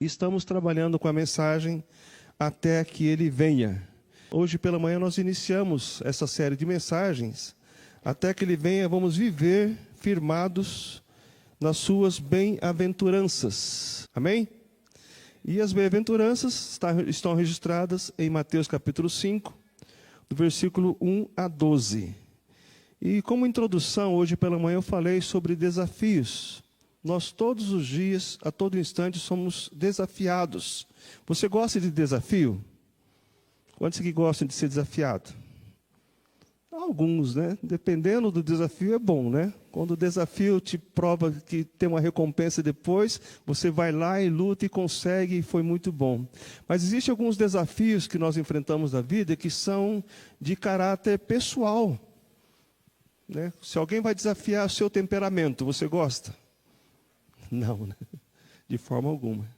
Estamos trabalhando com a mensagem Até que Ele Venha. Hoje pela manhã nós iniciamos essa série de mensagens. Até que Ele venha, vamos viver firmados nas suas bem-aventuranças. Amém? E as bem-aventuranças estão registradas em Mateus capítulo 5, do versículo 1 a 12. E como introdução, hoje pela manhã eu falei sobre desafios. Nós todos os dias, a todo instante, somos desafiados. Você gosta de desafio? Quantos que gostam de ser desafiado? Alguns, né? Dependendo do desafio é bom, né? Quando o desafio te prova que tem uma recompensa depois, você vai lá e luta e consegue e foi muito bom. Mas existem alguns desafios que nós enfrentamos na vida que são de caráter pessoal, né? Se alguém vai desafiar o seu temperamento, você gosta? Não, né? De forma alguma.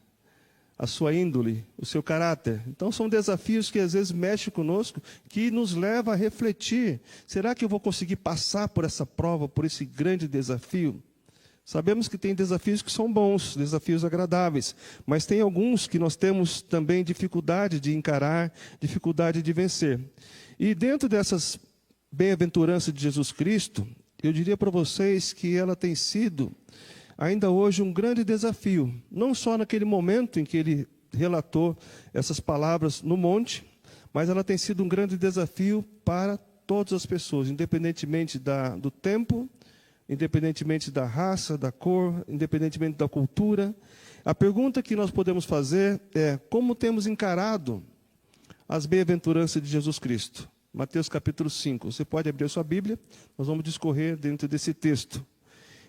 A sua índole, o seu caráter. Então são desafios que às vezes mexem conosco, que nos leva a refletir. Será que eu vou conseguir passar por essa prova, por esse grande desafio? Sabemos que tem desafios que são bons, desafios agradáveis, mas tem alguns que nós temos também dificuldade de encarar, dificuldade de vencer. E dentro dessas bem-aventuranças de Jesus Cristo, eu diria para vocês que ela tem sido ainda hoje um grande desafio, não só naquele momento em que ele relatou essas palavras no monte, mas ela tem sido um grande desafio para todas as pessoas, independentemente do tempo, independentemente da raça, da cor, independentemente da cultura. A pergunta que nós podemos fazer é: como temos encarado as bem-aventuranças de Jesus Cristo? Mateus capítulo 5. Você pode abrir a sua Bíblia, nós vamos discorrer dentro desse texto.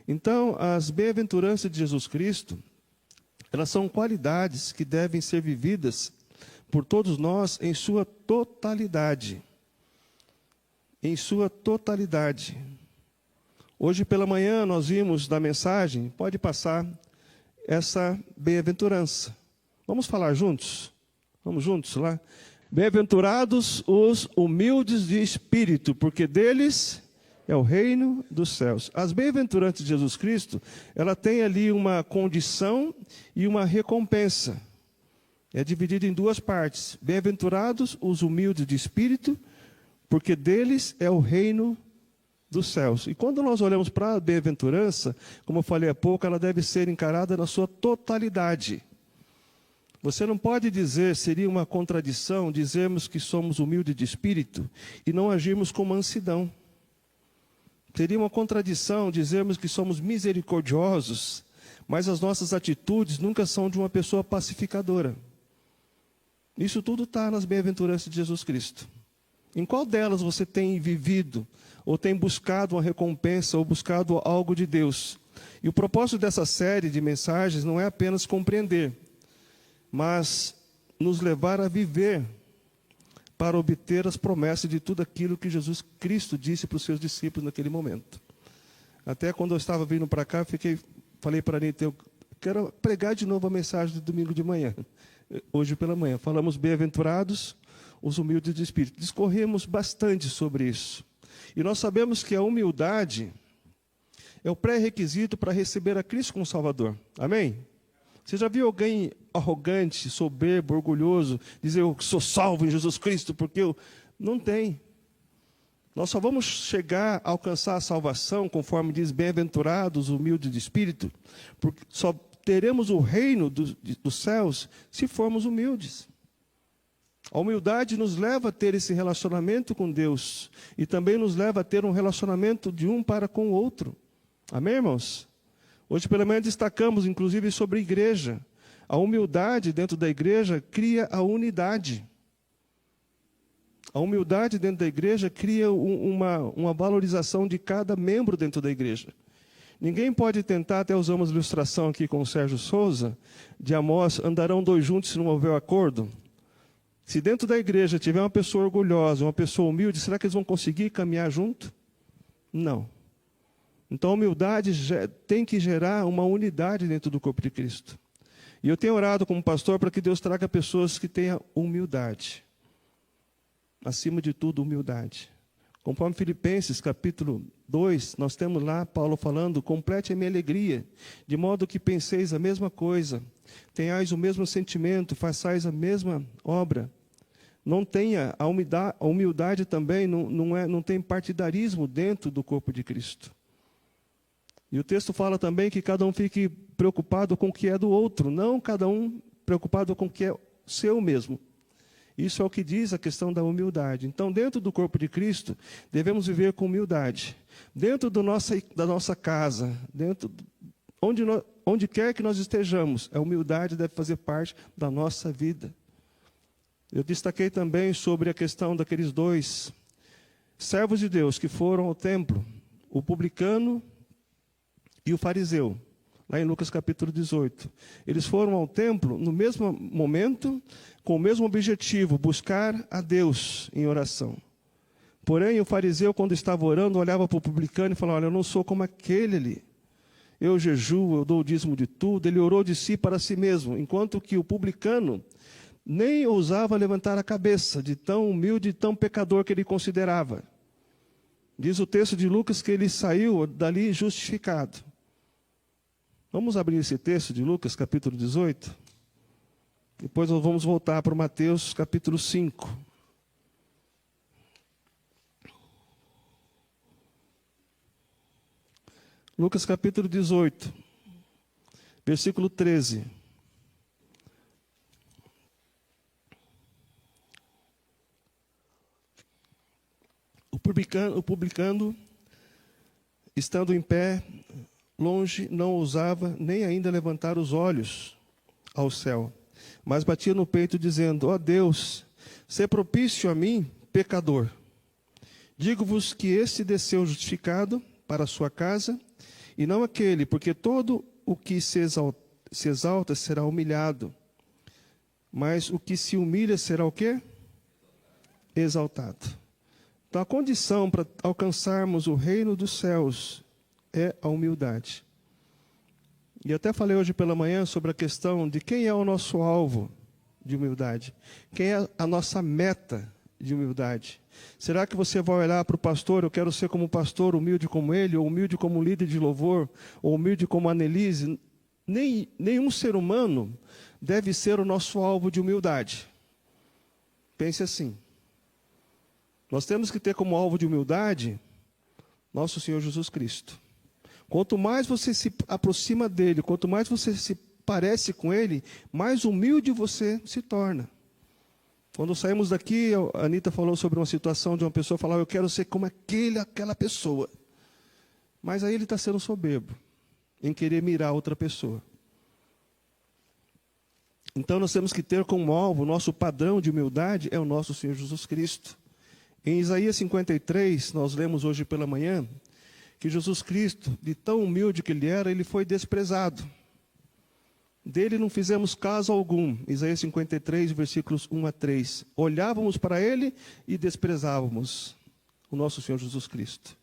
Então, as bem-aventuranças de Jesus Cristo, elas são qualidades que devem ser vividas por todos nós em sua totalidade. Em sua totalidade. Hoje pela manhã nós vimos da mensagem, pode passar essa bem-aventurança. Vamos falar juntos? Vamos juntos lá? Bem-aventurados os humildes de espírito, porque deles é o reino dos céus. As bem-aventuranças de Jesus Cristo, ela tem ali uma condição e uma recompensa. É dividido em duas partes. Bem-aventurados os humildes de espírito, porque deles é o reino dos céus. E quando nós olhamos para a bem-aventurança, como eu falei há pouco, ela deve ser encarada na sua totalidade. Você não pode dizer, seria uma contradição, dizermos que somos humildes de espírito e não agirmos com mansidão. Seria uma contradição dizermos que somos misericordiosos, mas as nossas atitudes nunca são de uma pessoa pacificadora. Isso tudo está nas bem-aventuranças de Jesus Cristo. Em qual delas você tem vivido, ou tem buscado uma recompensa, ou buscado algo de Deus? E o propósito dessa série de mensagens não é apenas compreender, mas nos levar a viver para obter as promessas de tudo aquilo que Jesus Cristo disse para os seus discípulos naquele momento. Até quando eu estava vindo para cá, falei para a Anitta, eu quero pregar de novo a mensagem do domingo de manhã, hoje pela manhã. Falamos bem-aventurados os humildes de espírito. Discorremos bastante sobre isso. E nós sabemos que a humildade é o pré-requisito para receber a Cristo como Salvador. Amém? Você já viu alguém arrogante, soberbo, orgulhoso, dizer eu sou salvo em Jesus Cristo, porque eu... Não tem. Nós só vamos chegar a alcançar a salvação, conforme diz, bem-aventurados, humildes de espírito, porque só teremos o reino dos céus se formos humildes. A humildade nos leva a ter esse relacionamento com Deus e também nos leva a ter um relacionamento de um para com o outro. Amém, irmãos? Hoje pela manhã destacamos, inclusive, sobre a igreja. A humildade dentro da igreja cria a unidade. A humildade dentro da igreja cria uma valorização de cada membro dentro da igreja. Ninguém pode tentar, até usamos a ilustração aqui com o Sérgio Souza, de Amós, andarão dois juntos se não houver acordo. Se dentro da igreja tiver uma pessoa orgulhosa, uma pessoa humilde, será que eles vão conseguir caminhar junto? Não. Então a humildade tem que gerar uma unidade dentro do corpo de Cristo. E eu tenho orado como pastor para que Deus traga pessoas que tenham humildade. Acima de tudo, humildade. Conforme Filipenses capítulo 2, nós temos lá Paulo falando, complete a minha alegria, de modo que penseis a mesma coisa, tenhais o mesmo sentimento, façais a mesma obra. Não tenha a humildade também, não tem partidarismo dentro do corpo de Cristo. E o texto fala também que cada um fique preocupado com o que é do outro, não cada um preocupado com o que é seu mesmo. Isso é o que diz a questão da humildade. Então, dentro do corpo de Cristo, devemos viver com humildade. Dentro da nossa casa, onde quer que nós estejamos, a humildade deve fazer parte da nossa vida. Eu destaquei também sobre a questão daqueles dois servos de Deus que foram ao templo, o publicano e o fariseu, lá em Lucas capítulo 18. Eles foram ao templo no mesmo momento, com o mesmo objetivo, buscar a Deus em oração. Porém, o fariseu, quando estava orando, olhava para o publicano e falava: olha, eu não sou como aquele ali. Eu jejuo, eu dou o dízimo de tudo. Ele orou de si para si mesmo, enquanto que o publicano nem ousava levantar a cabeça, de tão humilde e tão pecador que ele considerava. Diz o texto de Lucas que ele saiu dali justificado. Vamos abrir esse texto de Lucas, capítulo 18. Depois nós vamos voltar para Mateus, capítulo 5. Lucas, capítulo 18, versículo 13. O publicano, estando em pé, longe, não ousava nem ainda levantar os olhos ao céu, mas batia no peito, dizendo: ó Deus, sê propício a mim, pecador. Digo-vos que este desceu justificado para a sua casa, e não aquele, porque todo o que se exalta será humilhado, mas o que se humilha será o quê? Exaltado. Então, a condição para alcançarmos o reino dos céus é a humildade. E até falei hoje pela manhã sobre a questão de quem é o nosso alvo de humildade. Quem é a nossa meta de humildade. Será que você vai olhar para o pastor: eu quero ser como pastor, humilde como ele, ou humilde como líder de louvor, ou humilde como Annelise? Nenhum ser humano deve ser o nosso alvo de humildade. Pense assim. Nós temos que ter como alvo de humildade nosso Senhor Jesus Cristo. Quanto mais você se aproxima dele, quanto mais você se parece com ele, mais humilde você se torna. Quando saímos daqui, a Anita falou sobre uma situação de uma pessoa falar: eu quero ser como aquela pessoa. Mas aí ele está sendo soberbo em querer mirar outra pessoa. Então nós temos que ter como alvo, nosso padrão de humildade é o nosso Senhor Jesus Cristo. Em Isaías 53, nós lemos hoje pela manhã, que Jesus Cristo, de tão humilde que ele era, ele foi desprezado. Dele não fizemos caso algum. Isaías 53, versículos 1 a 3. Olhávamos para ele e desprezávamos o nosso Senhor Jesus Cristo.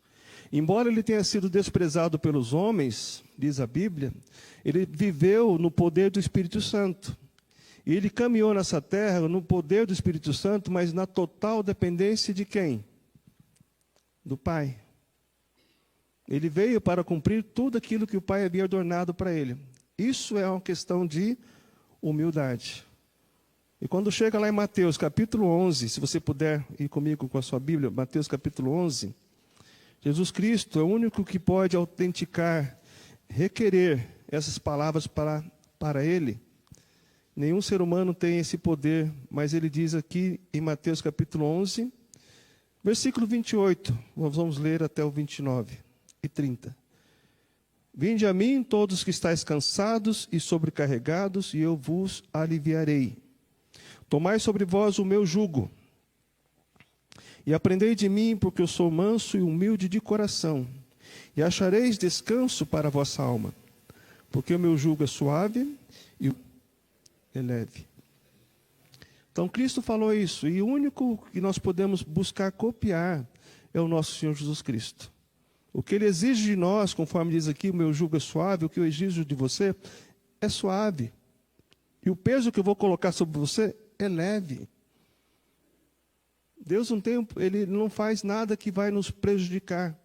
Embora ele tenha sido desprezado pelos homens, diz a Bíblia, ele viveu no poder do Espírito Santo. E ele caminhou nessa terra no poder do Espírito Santo, mas na total dependência de quem? Do Pai. Ele veio para cumprir tudo aquilo que o Pai havia ordenado para ele. Isso é uma questão de humildade. E quando chega lá em Mateus capítulo 11, se você puder ir comigo com a sua Bíblia, Mateus capítulo 11, Jesus Cristo é o único que pode autenticar, requerer essas palavras para ele. Nenhum ser humano tem esse poder, mas ele diz aqui em Mateus capítulo 11, versículo 28, nós vamos ler até o 29 e 30. Vinde a mim todos que estáis cansados e sobrecarregados, e eu vos aliviarei. Tomai sobre vós o meu jugo, e aprendei de mim, porque eu sou manso e humilde de coração, e achareis descanso para a vossa alma, porque o meu jugo é suave e é leve. Então Cristo falou isso, e o único que nós podemos buscar copiar é o nosso Senhor Jesus Cristo. O que ele exige de nós, conforme diz aqui, o meu jugo é suave, o que eu exijo de você é suave. E o peso que eu vou colocar sobre você é leve. Deus ele não faz nada que vai nos prejudicar.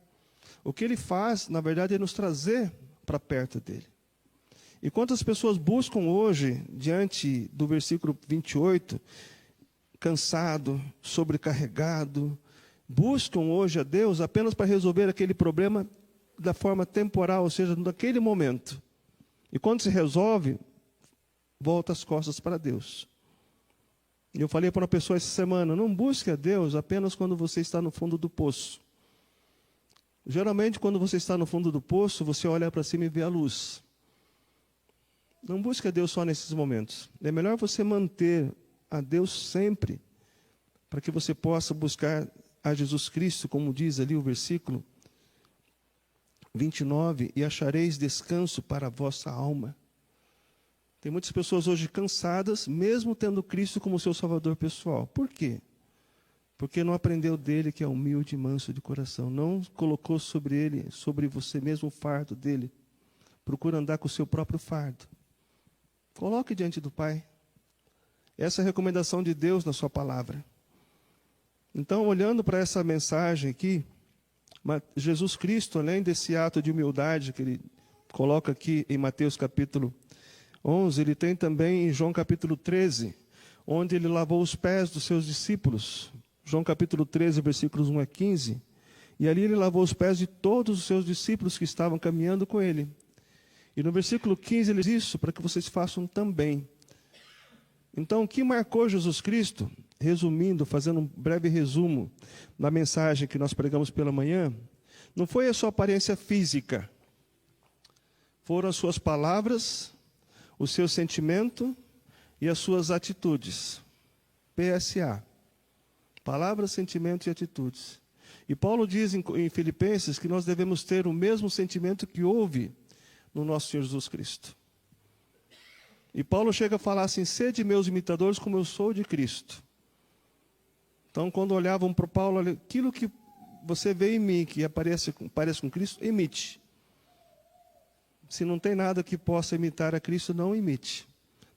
O que ele faz, na verdade, é nos trazer para perto dele. E quantas pessoas buscam hoje, diante do versículo 28, cansado, sobrecarregado, buscam hoje a Deus apenas para resolver aquele problema da forma temporal, ou seja, naquele momento. E quando se resolve, volta as costas para Deus. E eu falei para uma pessoa essa semana, não busque a Deus apenas quando você está no fundo do poço. Geralmente, quando você está no fundo do poço, você olha para cima e vê a luz. Não busque a Deus só nesses momentos. É melhor você manter a Deus sempre, para que você possa buscar a Jesus Cristo, como diz ali o versículo 29, e achareis descanso para a vossa alma. Tem muitas pessoas hoje cansadas, mesmo tendo Cristo como seu salvador pessoal. Por quê? Porque não aprendeu dele, que é humilde e manso de coração. Não colocou sobre ele, sobre você mesmo o fardo dele. Procura andar com o seu próprio fardo. Coloque diante do Pai. Essa é a recomendação de Deus na sua palavra. Então, olhando para essa mensagem aqui, Jesus Cristo, além desse ato de humildade que ele coloca aqui em Mateus capítulo 11, ele tem também em João capítulo 13, onde ele lavou os pés dos seus discípulos. João capítulo 13, versículos 1 a 15. E ali ele lavou os pés de todos os seus discípulos que estavam caminhando com ele. E no versículo 15 ele diz isso, para que vocês façam também. Então, o que marcou Jesus Cristo, resumindo, fazendo um breve resumo da mensagem que nós pregamos pela manhã, não foi a sua aparência física, foram as suas palavras, o seu sentimento e as suas atitudes. PSA. Palavras, sentimentos e atitudes. E Paulo diz em Filipenses que nós devemos ter o mesmo sentimento que houve no nosso Senhor Jesus Cristo. E Paulo chega a falar assim, sede meus imitadores como eu sou de Cristo. Então, quando olhavam para Paulo, aquilo que você vê em mim, que parece com Cristo, imite. Se não tem nada que possa imitar a Cristo, não imite.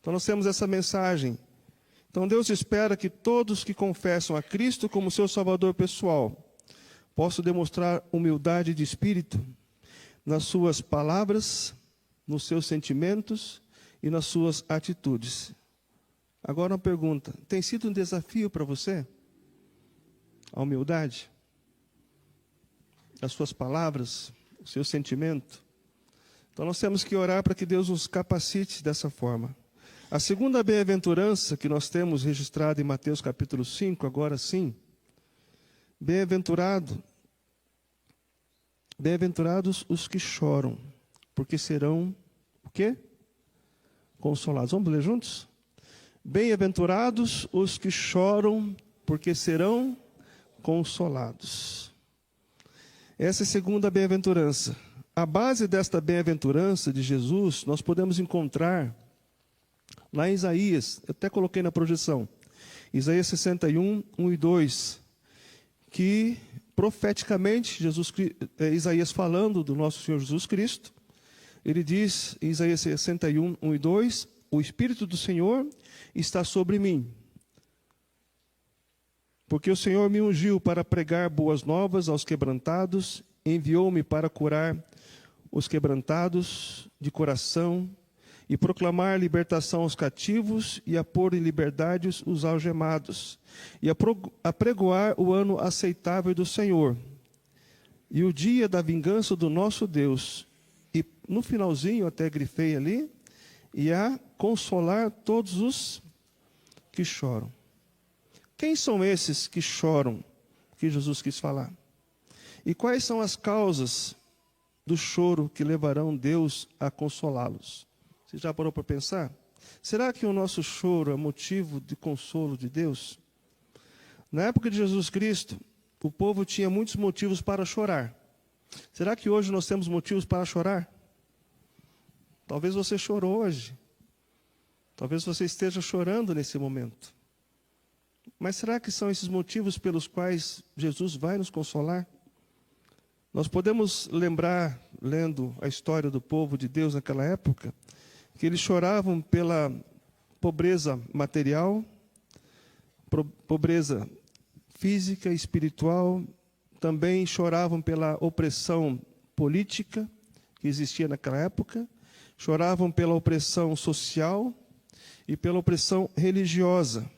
Então, nós temos essa mensagem. Então, Deus espera que todos que confessam a Cristo como seu Salvador pessoal possam demonstrar humildade de espírito nas suas palavras, nos seus sentimentos e nas suas atitudes. Agora uma pergunta, tem sido um desafio para você? A humildade? As suas palavras, o seu sentimento? Então nós temos que orar para que Deus nos capacite dessa forma. A segunda bem-aventurança que nós temos registrada em Mateus capítulo 5, agora sim, bem-aventurados os que choram, porque serão, o quê? Consolados. Vamos ler juntos? Bem-aventurados os que choram, porque serão consolados. Essa é a segunda bem-aventurança. A base desta bem-aventurança de Jesus, nós podemos encontrar lá em Isaías, eu até coloquei na projeção, Isaías 61, 1 e 2, que profeticamente, Isaías falando do nosso Senhor Jesus Cristo, ele diz em Isaías 61, 1 e 2, o Espírito do Senhor está sobre mim, porque o Senhor me ungiu para pregar boas novas aos quebrantados, enviou-me para curar os quebrantados de coração e proclamar libertação aos cativos e a pôr em liberdade os algemados e a pregoar o ano aceitável do Senhor e o dia da vingança do nosso Deus. E no finalzinho, até grifei ali, e a consolar todos os que choram. Quem são esses que choram, que Jesus quis falar? E quais são as causas do choro que levarão Deus a consolá-los? Você já parou para pensar? Será que o nosso choro é motivo de consolo de Deus? Na época de Jesus Cristo, o povo tinha muitos motivos para chorar. Será que hoje nós temos motivos para chorar? Talvez você chorou hoje. Talvez você esteja chorando nesse momento. Mas será que são esses motivos pelos quais Jesus vai nos consolar? Nós podemos lembrar, lendo a história do povo de Deus naquela época, que eles choravam pela pobreza material, pobreza física, espiritual, também choravam pela opressão política que existia naquela época, choravam pela opressão social e pela opressão religiosa.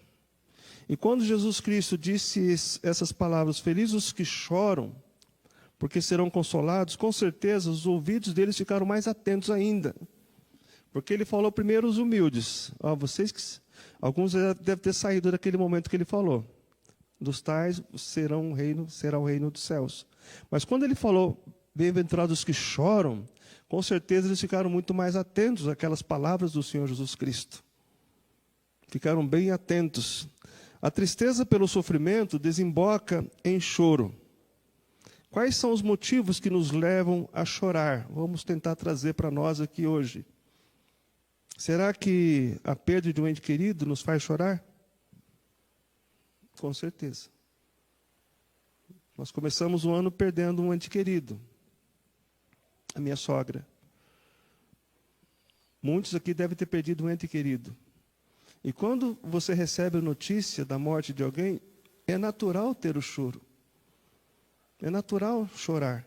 E quando Jesus Cristo disse essas palavras, felizes os que choram, porque serão consolados, com certeza os ouvidos deles ficaram mais atentos ainda. Porque ele falou primeiro os humildes. Alguns devem ter saído daquele momento que ele falou. Dos tais será o reino dos céus. Mas quando ele falou, bem-aventurados os que choram, com certeza eles ficaram muito mais atentos àquelas palavras do Senhor Jesus Cristo. Ficaram bem atentos. A tristeza pelo sofrimento desemboca em choro. Quais são os motivos que nos levam a chorar? Vamos tentar trazer para nós aqui hoje. Será que a perda de um ente querido nos faz chorar? Com certeza. Nós começamos o ano perdendo um ente querido. A minha sogra. Muitos aqui devem ter perdido um ente querido. E quando você recebe a notícia da morte de alguém, é natural ter o choro. É natural chorar.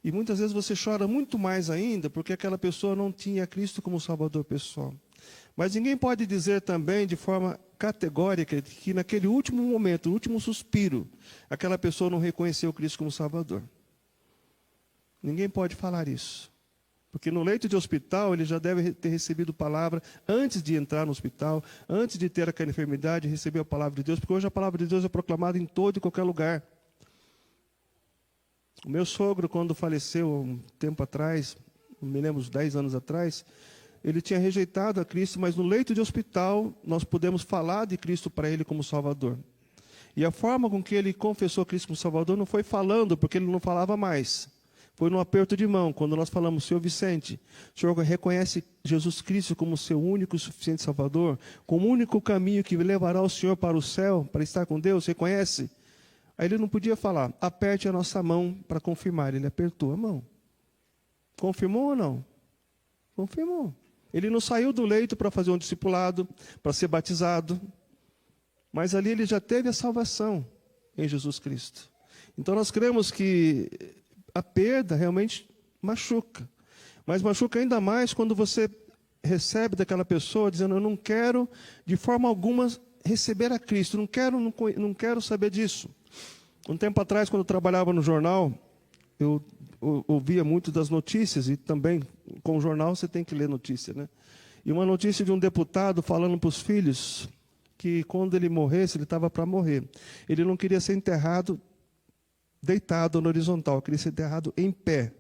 E muitas vezes você chora muito mais ainda porque aquela pessoa não tinha Cristo como Salvador pessoal. Mas ninguém pode dizer também de forma categórica que naquele último momento, o último suspiro, aquela pessoa não reconheceu Cristo como Salvador. Ninguém pode falar isso. Porque no leito de hospital ele já deve ter recebido palavra antes de entrar no hospital, antes de ter aquela enfermidade, receber a palavra de Deus, porque hoje a palavra de Deus é proclamada em todo e qualquer lugar. O meu sogro, quando faleceu um tempo atrás, me lembro uns 10 anos atrás, ele tinha rejeitado a Cristo, mas no leito de hospital nós pudemos falar de Cristo para ele como Salvador. E a forma com que ele confessou Cristo como Salvador não foi falando, porque ele não falava mais. Foi num aperto de mão, quando nós falamos, Senhor Vicente, o Senhor reconhece Jesus Cristo como seu único e suficiente Salvador, como o único caminho que levará o Senhor para o céu, para estar com Deus, reconhece? Aí ele não podia falar, aperte a nossa mão para confirmar. Ele apertou a mão. Confirmou ou não? Confirmou. Ele não saiu do leito para fazer um discipulado, para ser batizado. Mas ali ele já teve a salvação em Jesus Cristo. Então nós cremos que a perda realmente machuca. Mas machuca ainda mais quando você recebe daquela pessoa dizendo, eu não quero de forma alguma receber a Cristo, não quero saber disso. Um tempo atrás, quando eu trabalhava no jornal, eu ouvia muito das notícias, e também com o jornal você tem que ler notícia, né? E uma notícia de um deputado falando para os filhos que quando ele morresse, ele estava para morrer. Ele não queria ser enterrado deitado na horizontal, queria ser enterrado em pé.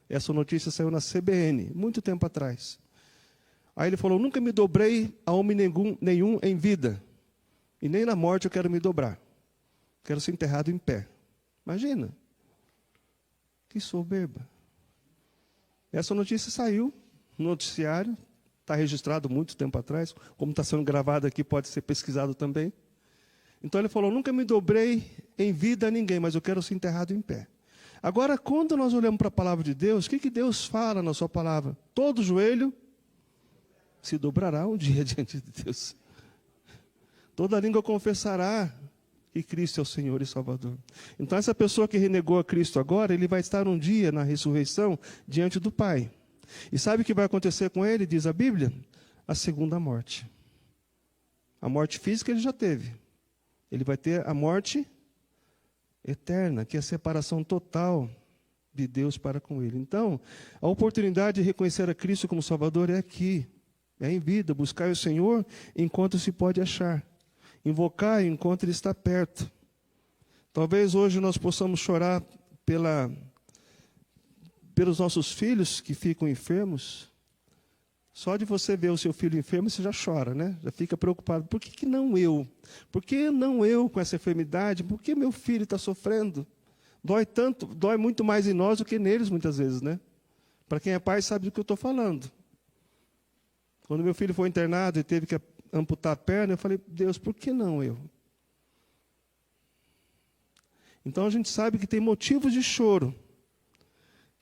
Essa notícia saiu na CBN, muito tempo atrás. Aí ele falou, nunca me dobrei a homem nenhum em vida, e nem na morte eu quero me dobrar. Quero ser enterrado em pé. Imagina. Que soberba. Essa notícia saiu no noticiário, está registrado muito tempo atrás, como está sendo gravado aqui, pode ser pesquisado também. Então ele falou, nunca me dobrei em vida a ninguém, mas eu quero ser enterrado em pé. Agora, quando nós olhamos para a palavra de Deus, o que Deus fala na sua palavra? Todo joelho se dobrará um dia diante de Deus. Toda língua confessará que Cristo é o Senhor e Salvador. Então essa pessoa que renegou a Cristo agora, ele vai estar um dia na ressurreição diante do Pai. E sabe o que vai acontecer com ele, diz a Bíblia? A segunda morte. A morte física ele já teve. Ele vai ter a morte eterna, que é a separação total de Deus para com ele. Então, a oportunidade de reconhecer a Cristo como Salvador é aqui, é em vida, buscar o Senhor enquanto se pode achar. Invocar enquanto Ele está perto. Talvez hoje nós possamos chorar pelos nossos filhos que ficam enfermos. Só de você ver o seu filho enfermo, você já chora, né? Já fica preocupado. Por que não eu? Por que não eu com essa enfermidade? Por que meu filho está sofrendo? Dói muito mais em nós do que neles muitas vezes, né? Para quem é pai sabe do que eu estou falando. Quando meu filho foi internado e teve que amputar a perna, eu falei, Deus, por que não eu? Então a gente sabe que tem motivos de choro.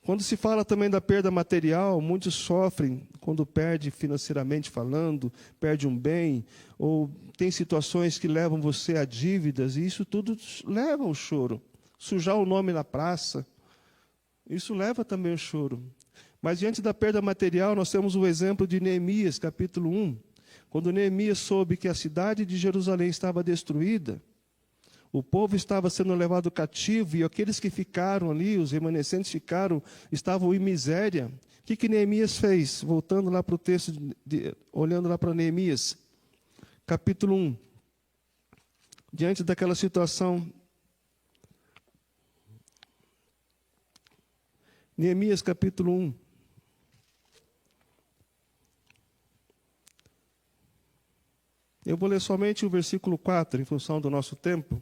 Quando se fala também da perda material, muitos sofrem quando perde financeiramente falando, perde um bem, ou tem situações que levam você a dívidas, e isso tudo leva ao choro. Sujar o nome na praça, isso leva também ao choro. Mas diante da perda material, nós temos o exemplo de Neemias, capítulo 1. Quando Neemias soube que a cidade de Jerusalém estava destruída, o povo estava sendo levado cativo, e aqueles que ficaram ali, os remanescentes ficaram, estavam em miséria. O que Neemias fez? Voltando lá para o texto, olhando lá para Neemias, capítulo 1. Diante daquela situação, Neemias capítulo 1. Eu vou ler somente o versículo 4, em função do nosso tempo.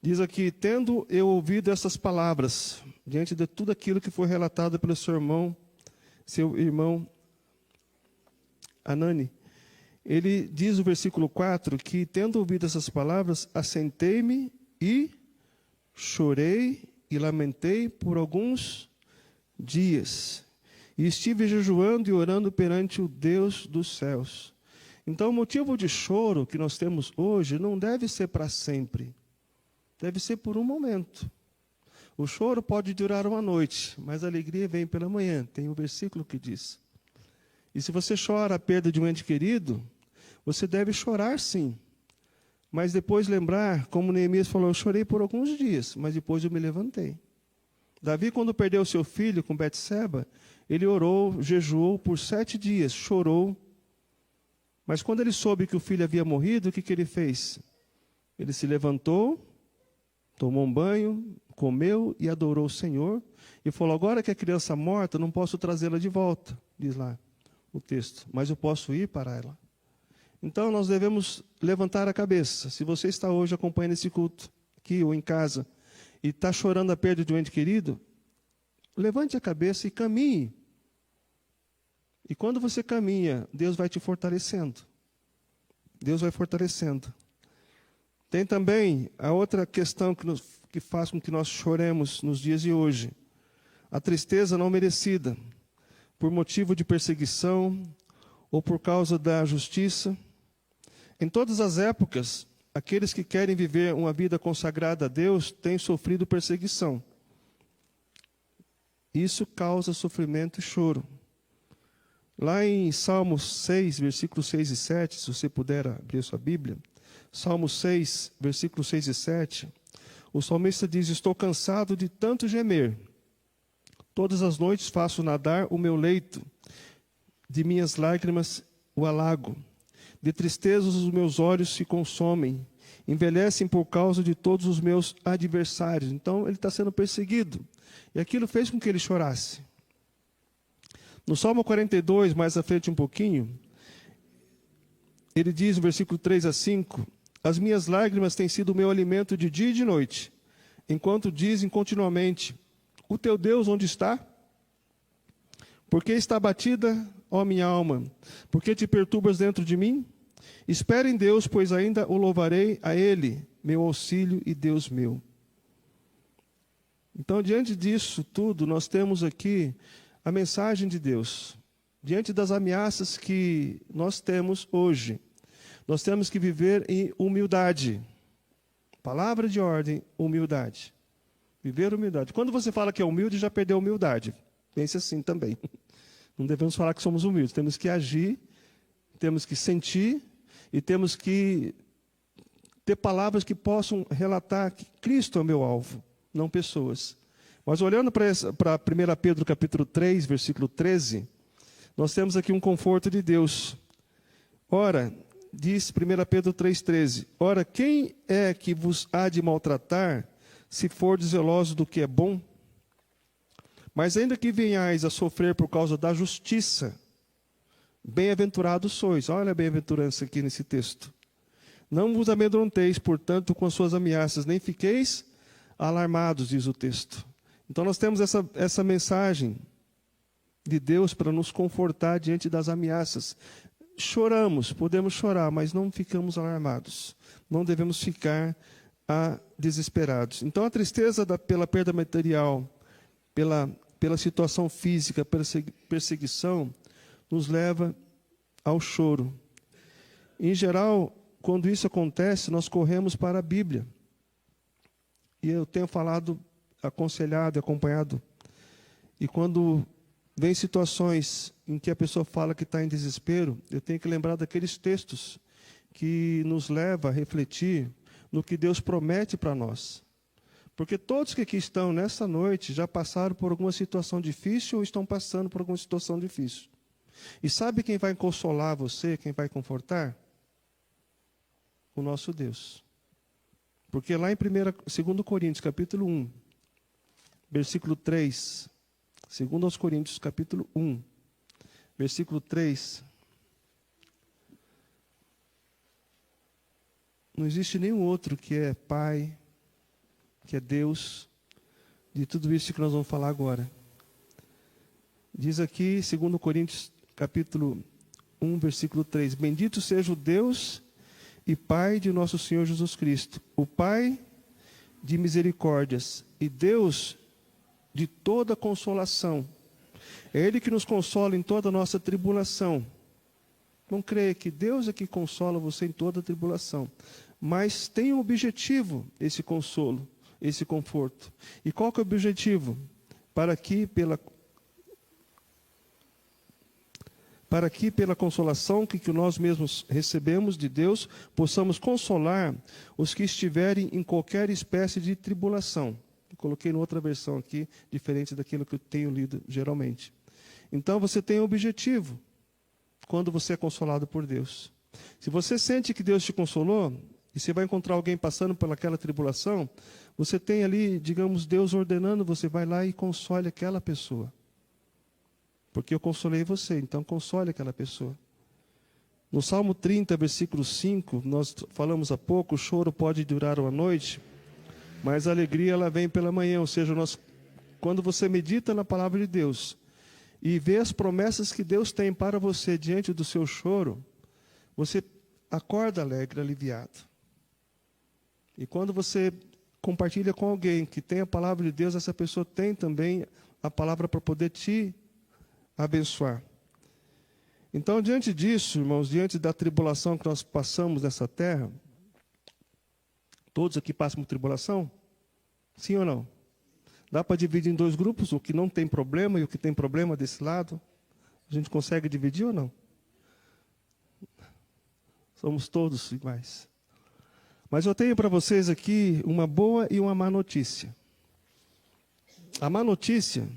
Diz aqui: tendo eu ouvido essas palavras, diante de tudo aquilo que foi relatado pelo seu irmão Anani, ele diz no versículo 4 que, tendo ouvido essas palavras, assentei-me e chorei e lamentei por alguns dias. E estive jejuando e orando perante o Deus dos céus. Então, o motivo de choro que nós temos hoje não deve ser para sempre. Deve ser por um momento. O choro pode durar uma noite, mas a alegria vem pela manhã. Tem um versículo que diz. E se você chora a perda de um ente querido, você deve chorar sim. Mas depois lembrar, como Neemias falou, eu chorei por alguns dias, mas depois eu me levantei. Davi, quando perdeu seu filho com Betseba, ele orou, jejuou por 7 dias, chorou. Mas quando ele soube que o filho havia morrido, o que ele fez? Ele se levantou, tomou um banho, comeu e adorou o Senhor. E falou, agora que a criança morta, não posso trazê-la de volta, diz lá o texto, mas eu posso ir para ela. Então nós devemos levantar a cabeça. Se você está hoje acompanhando esse culto, aqui ou em casa, e está chorando a perda de um ente querido, levante a cabeça e caminhe. E quando você caminha, Deus vai te fortalecendo. Deus vai fortalecendo. Tem também a outra questão que faz com que nós choremos nos dias de hoje. A tristeza não merecida, por motivo de perseguição ou por causa da justiça. Em todas as épocas, aqueles que querem viver uma vida consagrada a Deus têm sofrido perseguição. Isso causa sofrimento e choro. Lá em Salmos 6, versículos 6 e 7, se você puder abrir a sua Bíblia, Salmos 6, versículos 6 e 7, o salmista diz, estou cansado de tanto gemer. Todas as noites faço nadar o meu leito, de minhas lágrimas o alago. De tristeza os meus olhos se consomem, envelhecem por causa de todos os meus adversários. Então ele está sendo perseguido. E aquilo fez com que ele chorasse. No Salmo 42, mais à frente um pouquinho, ele diz no versículo 3 a 5, as minhas lágrimas têm sido o meu alimento de dia e de noite, enquanto dizem continuamente, o teu Deus onde está? Por que está abatida, ó minha alma? Por que te perturbas dentro de mim? Espera em Deus, pois ainda o louvarei a Ele, meu auxílio e Deus meu. Então, diante disso tudo, nós temos aqui a mensagem de Deus. Diante das ameaças que nós temos hoje, nós temos que viver em humildade. Palavra de ordem, humildade. Viver humildade. Quando você fala que é humilde, já perdeu a humildade. Pense assim também. Não devemos falar que somos humildes. Temos que agir, temos que sentir e temos que ter palavras que possam relatar que Cristo é o meu alvo, não pessoas. Mas olhando para 1 Pedro capítulo 3, versículo 13, nós temos aqui um conforto de Deus. Ora, diz 1 Pedro 3,13, ora, quem é que vos há de maltratar, se fordes zelosos do que é bom? Mas ainda que venhais a sofrer por causa da justiça, bem-aventurados sois. Olha a bem-aventurança aqui nesse texto. Não vos amedronteis, portanto, com as suas ameaças, nem fiqueis alarmados, diz o texto. Então nós temos essa mensagem de Deus para nos confortar diante das ameaças. Choramos, podemos chorar, mas não ficamos alarmados. Não devemos ficar desesperados. Então a tristeza pela perda material, pela situação física, perseguição, nos leva ao choro. Em geral, quando isso acontece, nós corremos para a Bíblia. E eu tenho falado, aconselhado, acompanhado. E quando vem situações em que a pessoa fala que está em desespero, eu tenho que lembrar daqueles textos que nos levam a refletir no que Deus promete para nós. Porque todos que aqui estão nessa noite já passaram por alguma situação difícil ou estão passando por alguma situação difícil. E sabe quem vai consolar você, quem vai confortar? O nosso Deus. Porque lá em 2 Coríntios, capítulo 1, versículo 3, 2 Coríntios, capítulo 1, versículo 3, não existe nenhum outro que é Pai, que é Deus, de tudo isso que nós vamos falar agora. Diz aqui, 2 Coríntios, capítulo 1, versículo 3, bendito seja o Deus e Pai de nosso Senhor Jesus Cristo, o Pai de misericórdias e Deus de toda consolação. É Ele que nos consola em toda a nossa tribulação. Não creia que Deus é que consola você em toda a tribulação, mas tem um objetivo esse consolo, esse conforto. E qual que é o objetivo? Para que pela consolação que nós mesmos recebemos de Deus, possamos consolar os que estiverem em qualquer espécie de tribulação. Eu coloquei em outra versão aqui, diferente daquilo que eu tenho lido geralmente. Então, você tem um objetivo quando você é consolado por Deus. Se você sente que Deus te consolou, e você vai encontrar alguém passando por aquela tribulação, você tem ali, digamos, Deus ordenando, você vai lá e console aquela pessoa. Porque eu consolei você, então console aquela pessoa. No Salmo 30, versículo 5, nós falamos há pouco, o choro pode durar uma noite, mas a alegria ela vem pela manhã. Ou seja, quando você medita na palavra de Deus e vê as promessas que Deus tem para você diante do seu choro, você acorda alegre, aliviado. E quando você compartilha com alguém que tem a palavra de Deus, essa pessoa tem também a palavra para poder te abençoar. Então, diante disso, irmãos, diante da tribulação que nós passamos nessa terra, todos aqui passam por tribulação? Sim ou não? Dá para dividir em dois grupos, o que não tem problema e o que tem problema desse lado? A gente consegue dividir ou não? Somos todos iguais. Mas eu tenho para vocês aqui uma boa e uma má notícia. A má notícia: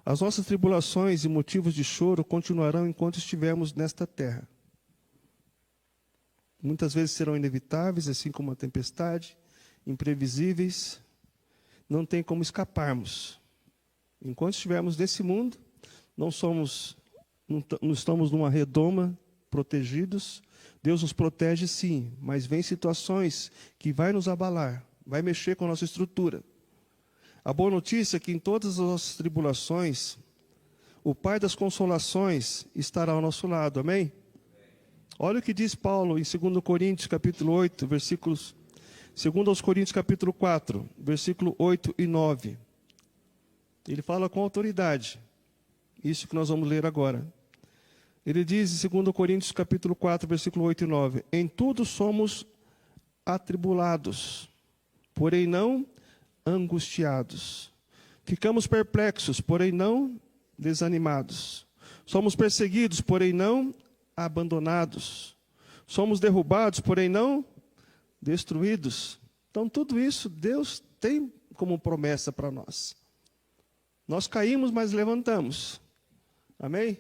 as nossas tribulações e motivos de choro continuarão enquanto estivermos nesta terra. Muitas vezes serão inevitáveis, assim como a tempestade, imprevisíveis, não tem como escaparmos. Enquanto estivermos nesse mundo, não estamos numa redoma, protegidos. Deus nos protege sim, mas vem situações que vai nos abalar, vai mexer com a nossa estrutura. A boa notícia é que em todas as nossas tribulações, o Pai das consolações estará ao nosso lado, amém? Olha o que diz Paulo em 2 Coríntios, capítulo 8, versículos... 2 Coríntios, capítulo 4, versículo 8 e 9. Ele fala com autoridade, isso que nós vamos ler agora. Ele diz em 2 Coríntios, capítulo 4, versículo 8 e 9. Em tudo somos atribulados, porém não angustiados. Ficamos perplexos, porém não desanimados. Somos perseguidos, porém não abandonados. Somos derrubados, porém não destruídos. Então, tudo isso Deus tem como promessa para nós. Nós caímos, mas levantamos. Amém?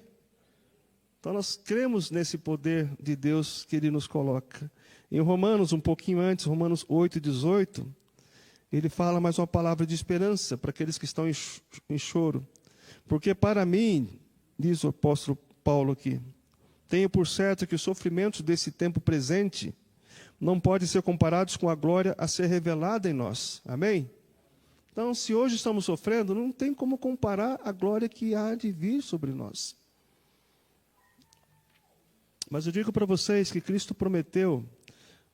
Então, nós cremos nesse poder de Deus que Ele nos coloca. Em Romanos, um pouquinho antes, Romanos 8, 18, ele fala mais uma palavra de esperança para aqueles que estão em choro. Porque para mim, diz o apóstolo Paulo aqui, tenho por certo que os sofrimentos desse tempo presente não podem ser comparados com a glória a ser revelada em nós. Amém? Então, se hoje estamos sofrendo, não tem como comparar a glória que há de vir sobre nós. Mas eu digo para vocês que Cristo prometeu,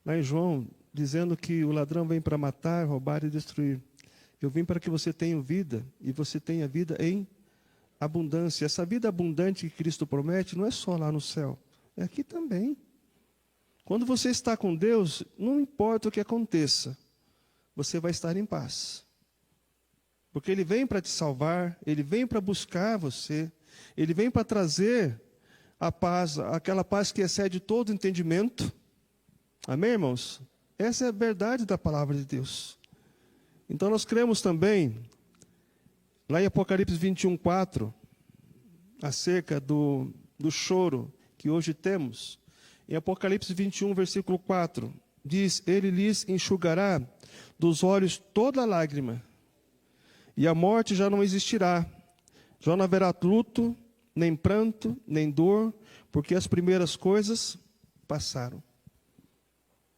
lá em João, dizendo que o ladrão vem para matar, roubar e destruir. Eu vim para que você tenha vida, e você tenha vida em abundância. Essa vida abundante que Cristo promete não é só lá no céu, é aqui também. Quando você está com Deus, não importa o que aconteça, você vai estar em paz. Porque Ele vem para te salvar, Ele vem para buscar você, Ele vem para trazer a paz, aquela paz que excede todo entendimento. Amém, irmãos? Essa é a verdade da palavra de Deus. Então nós cremos também, lá em Apocalipse 21:4, acerca do choro que hoje temos. Em Apocalipse 21, versículo 4, diz: Ele lhes enxugará dos olhos toda lágrima, e a morte já não existirá. Já não haverá luto, nem pranto, nem dor, porque as primeiras coisas passaram.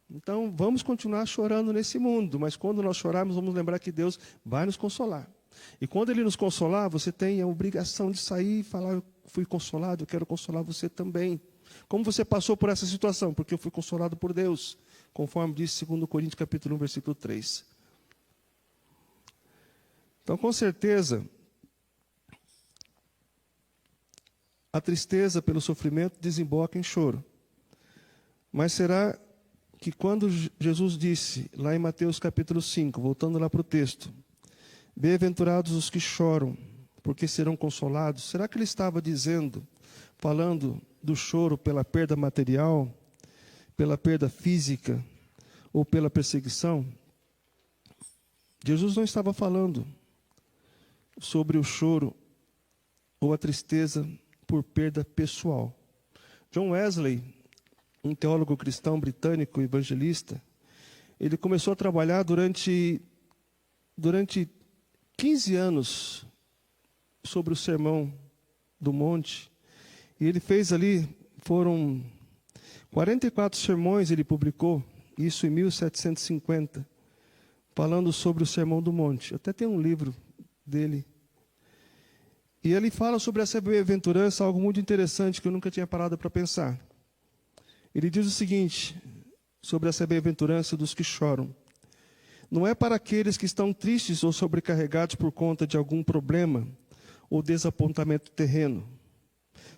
Então, vamos continuar chorando nesse mundo, mas quando nós chorarmos, vamos lembrar que Deus vai nos consolar. E quando Ele nos consolar, você tem a obrigação de sair e falar: eu fui consolado, eu quero consolar você também. Como você passou por essa situação? Porque eu fui consolado por Deus, conforme diz 2 Coríntios capítulo 1, versículo 3. Então, com certeza, a tristeza pelo sofrimento desemboca em choro. Mas será que quando Jesus disse, lá em Mateus capítulo 5, voltando lá para o texto, bem-aventurados os que choram, porque serão consolados, será que ele estava dizendo, falando do choro pela perda material, pela perda física ou pela perseguição? Jesus não estava falando sobre o choro ou a tristeza por perda pessoal. John Wesley, um teólogo cristão britânico, evangelista, ele começou a trabalhar durante 15 anos sobre o Sermão do Monte. E ele fez ali, foram 44 sermões ele publicou, isso em 1750, falando sobre o Sermão do Monte. Até tem um livro dele. E ele fala sobre essa bem-aventurança, algo muito interessante que eu nunca tinha parado para pensar. Ele diz o seguinte, sobre essa bem-aventurança dos que choram: não é para aqueles que estão tristes ou sobrecarregados por conta de algum problema ou desapontamento terreno.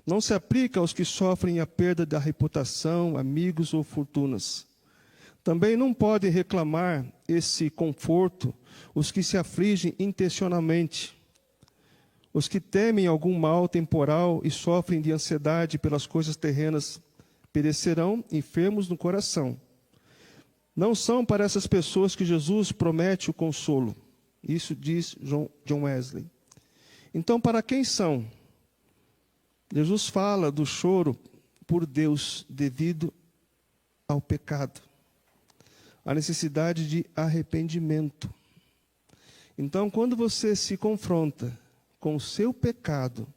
Não se aplica aos que sofrem a perda da reputação, amigos ou fortunas. Também não podem reclamar esse conforto os que se afligem intencionalmente, os que temem algum mal temporal e sofrem de ansiedade pelas coisas terrenas, perecerão enfermos no coração. Não são para essas pessoas que Jesus promete o consolo. Isso diz John Wesley. Então, para quem são? Jesus fala do choro por Deus devido ao pecado, a necessidade de arrependimento. Então, quando você se confronta com o seu pecado,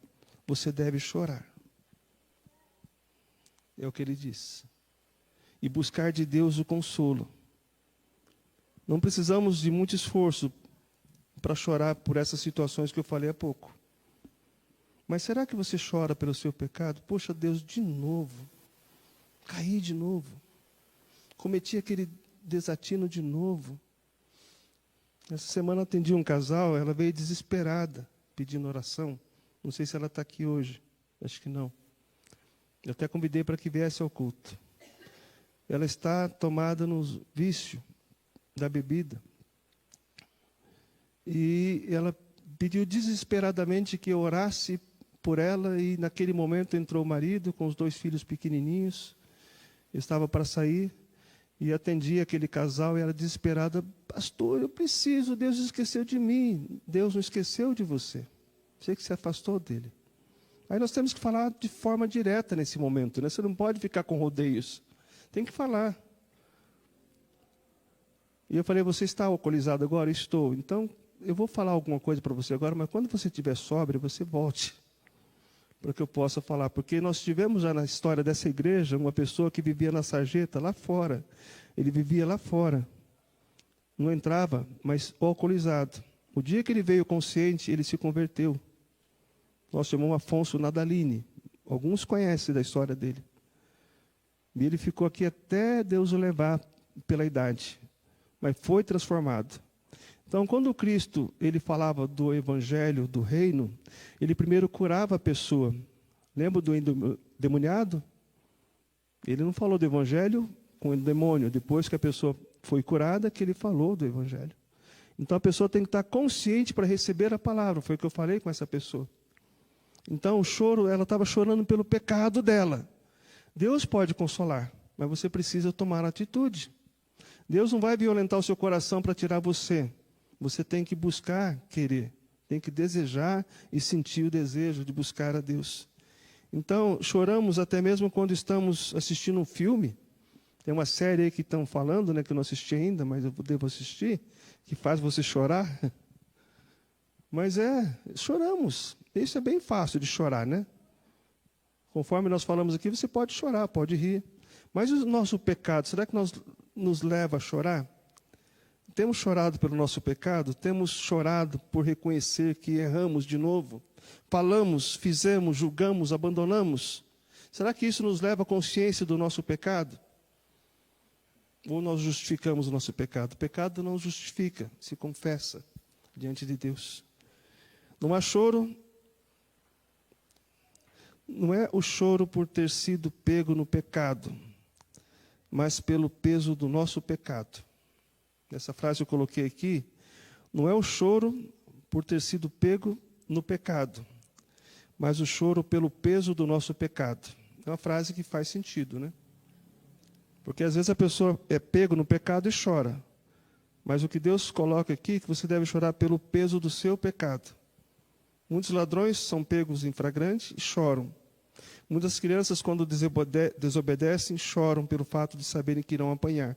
você deve chorar. É o que ele diz. E buscar de Deus o consolo. Não precisamos de muito esforço para chorar por essas situações que eu falei há pouco. Mas será que você chora pelo seu pecado? Poxa, Deus, de novo. Caí de novo. Cometi aquele desatino de novo. Essa semana atendi um casal, ela veio desesperada, pedindo oração. Não sei se ela está aqui hoje. Acho que não. Eu até convidei para que viesse ao culto. Ela está tomada no vício da bebida. E ela pediu desesperadamente que eu orasse por ela, e naquele momento entrou o marido com os 2 filhos pequenininhos. Eu estava para sair e atendi aquele casal e ela desesperada: pastor, eu preciso, Deus esqueceu de mim. Deus não esqueceu de você. Sei que se afastou dele. Aí nós temos que falar de forma direta nesse momento, né? Você não pode ficar com rodeios. Tem que falar. E eu falei: você está alcoolizado agora? Estou. Então, eu vou falar alguma coisa para você agora, mas quando você estiver sóbrio, você volte, para que eu possa falar. Porque nós tivemos já na história dessa igreja uma pessoa que vivia na sarjeta, lá fora. Ele vivia lá fora. Não entrava, mas alcoolizado. O dia que ele veio consciente, ele se converteu. Nosso irmão Afonso Nadaline. Alguns conhecem da história dele. E ele ficou aqui até Deus o levar pela idade. Mas foi transformado. Então, quando Cristo ele falava do evangelho, do reino, ele primeiro curava a pessoa. Lembra do endemoniado? Ele não falou do evangelho com o demônio. Depois que a pessoa foi curada, que ele falou do evangelho. Então, a pessoa tem que estar consciente para receber a palavra. Foi o que eu falei com essa pessoa. Então, o choro, ela estava chorando pelo pecado dela. Deus pode consolar, mas você precisa tomar atitude. Deus não vai violentar o seu coração para tirar você. Você tem que buscar querer, tem que desejar e sentir o desejo de buscar a Deus. Então, choramos até mesmo quando estamos assistindo um filme. Tem uma série aí que estão falando, né, que eu não assisti ainda, mas eu devo assistir, que faz você chorar. Mas choramos. Isso é bem fácil de chorar, né? Conforme nós falamos aqui, você pode chorar, pode rir. Mas o nosso pecado, será que nos leva a chorar? Temos chorado pelo nosso pecado? Temos chorado por reconhecer que erramos de novo? Falamos, fizemos, julgamos, abandonamos? Será que isso nos leva à consciência do nosso pecado? Ou nós justificamos o nosso pecado? O pecado não justifica, se confessa diante de Deus. Não há choro, não é o choro por ter sido pego no pecado, mas pelo peso do nosso pecado. Essa frase eu coloquei aqui, não é o choro por ter sido pego no pecado, mas o choro pelo peso do nosso pecado. É uma frase que faz sentido, né? Porque às vezes a pessoa é pego no pecado e chora. Mas o que Deus coloca aqui é que você deve chorar pelo peso do seu pecado. Muitos ladrões são pegos em flagrante e choram. Muitas crianças, quando desobedecem, choram pelo fato de saberem que irão apanhar.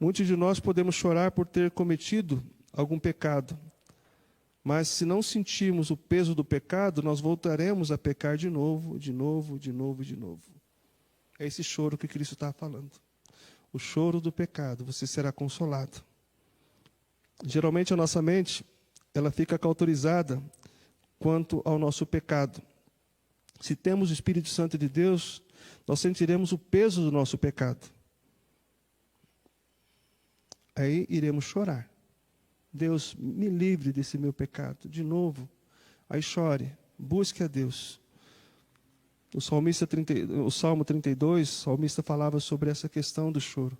Muitos de nós podemos chorar por ter cometido algum pecado. Mas se não sentirmos o peso do pecado, nós voltaremos a pecar de novo, de novo, de novo, de novo. É esse choro que Cristo está falando. O choro do pecado, você será consolado. Geralmente a nossa mente, ela fica cauterizada quanto ao nosso pecado. Se temos o Espírito Santo de Deus, nós sentiremos o peso do nosso pecado. Aí iremos chorar. Deus, me livre desse meu pecado. De novo, aí chore, busque a Deus. O Salmo 32, o salmista falava sobre essa questão do choro.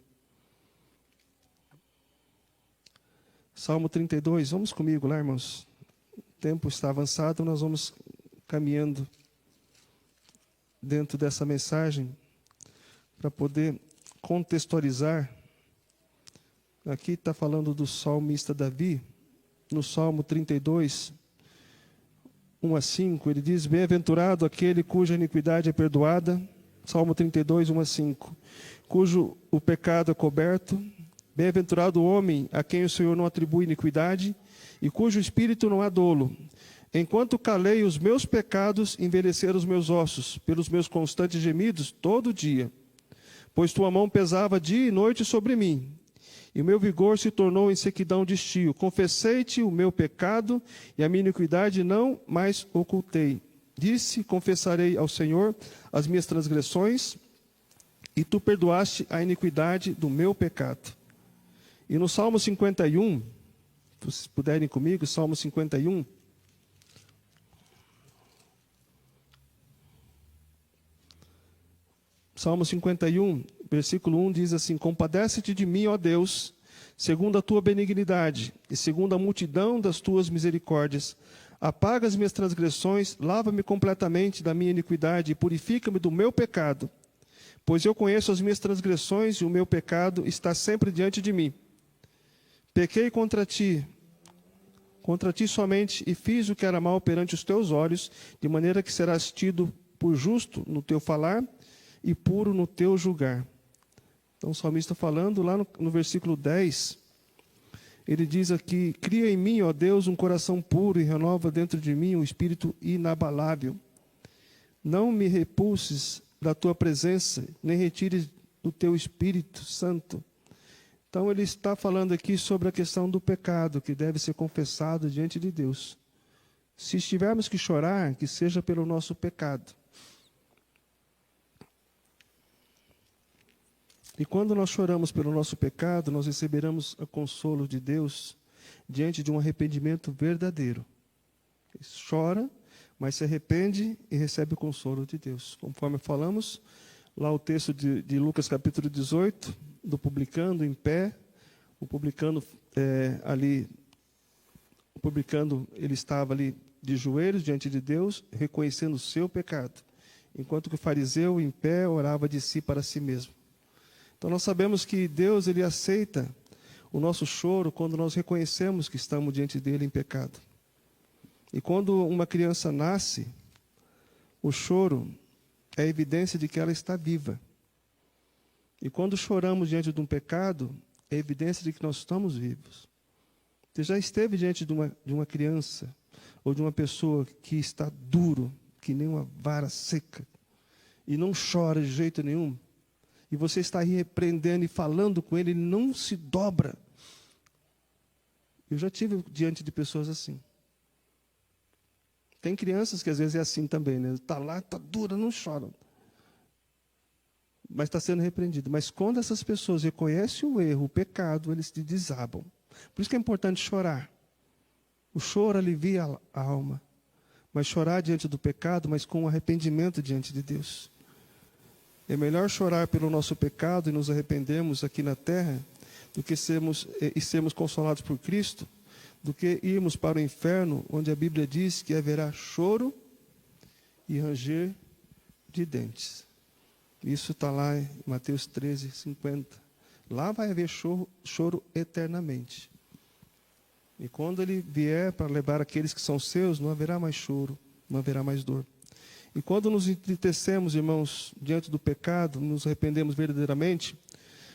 Salmo 32, vamos comigo lá, irmãos. O tempo está avançado, nós vamos caminhando dentro dessa mensagem para poder contextualizar. Aqui está falando do salmista Davi, no Salmo 32, 1-5, ele diz: bem-aventurado aquele cuja iniquidade é perdoada, Salmo 32, 1-5, cujo o pecado é coberto, bem-aventurado o homem a quem o Senhor não atribui iniquidade, e cujo espírito não há dolo. Enquanto calei os meus pecados, envelheceram os meus ossos, pelos meus constantes gemidos, todo dia. Pois tua mão pesava dia e noite sobre mim, e o meu vigor se tornou em sequidão de estio. Confessei-te o meu pecado, e a minha iniquidade não mais ocultei. Disse: confessarei ao Senhor as minhas transgressões, e tu perdoaste a iniquidade do meu pecado. E no Salmo 51, se vocês puderem comigo, Salmo 51. Salmo 51, versículo 1 diz assim: compadece-te de mim, ó Deus, segundo a tua benignidade e segundo a multidão das tuas misericórdias. Apaga as minhas transgressões, lava-me completamente da minha iniquidade e purifica-me do meu pecado. Pois eu conheço as minhas transgressões e o meu pecado está sempre diante de mim. Pequei contra ti somente, e fiz o que era mal perante os teus olhos, de maneira que serás tido por justo no teu falar e puro no teu julgar. Então o salmista falando lá no versículo 10, ele diz aqui: cria em mim, ó Deus, um coração puro e renova dentro de mim um espírito inabalável. Não me repulses da tua presença, nem retires do teu Espírito Santo. Então ele está falando aqui sobre a questão do pecado, que deve ser confessado diante de Deus. Se estivermos que chorar, que seja pelo nosso pecado. E quando nós choramos pelo nosso pecado, nós receberemos o consolo de Deus diante de um arrependimento verdadeiro. Chora, mas se arrepende e recebe o consolo de Deus. Conforme falamos, lá o texto de Lucas capítulo 18, do publicano em pé, o publicano ele estava ali de joelhos diante de Deus, reconhecendo o seu pecado, enquanto que o fariseu, em pé, orava de si para si mesmo. Então nós sabemos que Deus, Ele aceita o nosso choro quando nós reconhecemos que estamos diante dEle em pecado. E quando uma criança nasce, o choro é evidência de que ela está viva. E quando choramos diante de um pecado, é evidência de que nós estamos vivos. Você já esteve diante de uma criança ou de uma pessoa que está duro, que nem uma vara seca, e não chora de jeito nenhum, e você está aí repreendendo e falando com ele não se dobra. Eu já tive diante de pessoas assim. Tem crianças que às vezes é assim também, né? Está lá, está dura, não chora. Mas está sendo repreendido. Mas quando essas pessoas reconhecem o erro, o pecado, eles se desabam. Por isso que é importante chorar. O choro alivia a alma. Mas chorar diante do pecado, mas com arrependimento diante de Deus. É melhor chorar pelo nosso pecado e nos arrependermos aqui na terra, do que sermos consolados por Cristo, do que irmos para o inferno, onde a Bíblia diz que haverá choro e ranger de dentes. Isso está lá em Mateus 13, 50. Lá vai haver choro eternamente. E quando Ele vier para levar aqueles que são seus, não haverá mais choro, não haverá mais dor. E quando nos entristecemos, irmãos, diante do pecado, nos arrependemos verdadeiramente,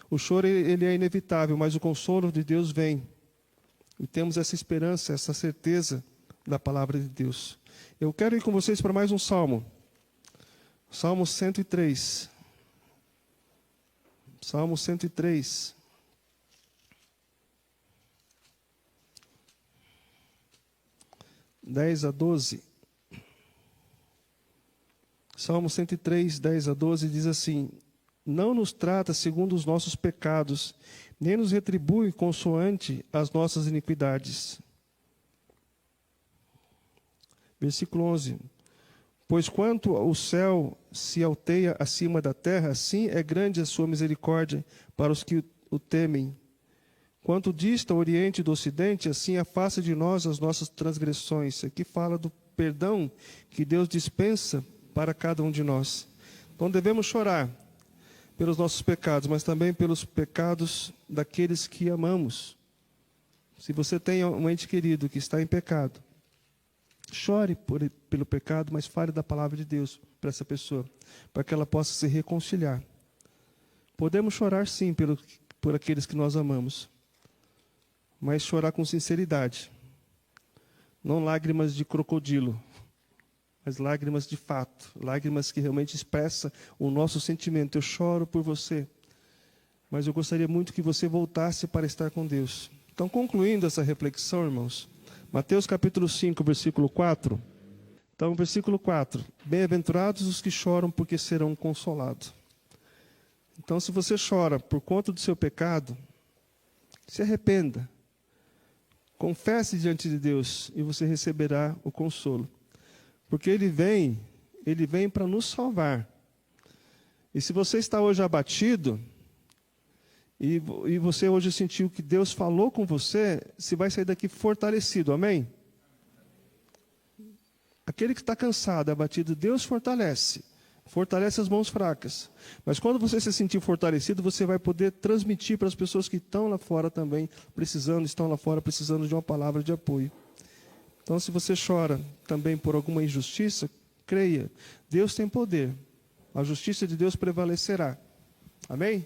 o choro ele é inevitável, mas o consolo de Deus vem. E temos essa esperança, essa certeza da palavra de Deus. Eu quero ir com vocês para mais um salmo. Salmo 103. Salmo 103. Dez a 12. Salmo 103, 10 a 12 diz assim: não nos trata segundo os nossos pecados, nem nos retribui consoante as nossas iniquidades. Versículo 11. Pois quanto o céu se alteia acima da terra, assim é grande a sua misericórdia para os que o temem. Quanto dista o oriente do ocidente, assim afasta de nós as nossas transgressões. Aqui fala do perdão que Deus dispensa para cada um de nós. Então devemos chorar pelos nossos pecados, mas também pelos pecados daqueles que amamos. Se você tem um ente querido que está em pecado, chore pelo pecado, mas fale da palavra de Deus para essa pessoa, para que ela possa se reconciliar. Podemos chorar sim por aqueles que nós amamos, mas chorar com sinceridade. Não lágrimas de crocodilo, mas lágrimas de fato, lágrimas que realmente expressam o nosso sentimento. Eu choro por você, mas eu gostaria muito que você voltasse para estar com Deus. Então, concluindo essa reflexão, irmãos, Mateus capítulo 5, versículo 4. Então, versículo 4. Bem-aventurados os que choram, porque serão consolados. Então, se você chora por conta do seu pecado, se arrependa. Confesse diante de Deus e você receberá o consolo. Porque Ele vem para nos salvar. E se você está hoje abatido, e você hoje sentiu que Deus falou com você, você vai sair daqui fortalecido, amém? Aquele que está cansado, abatido, Deus fortalece as mãos fracas. Mas quando você se sentir fortalecido, você vai poder transmitir para as pessoas que estão lá fora também, estão lá fora precisando de uma palavra de apoio. Então, se você chora também por alguma injustiça, creia, Deus tem poder. A justiça de Deus prevalecerá. Amém?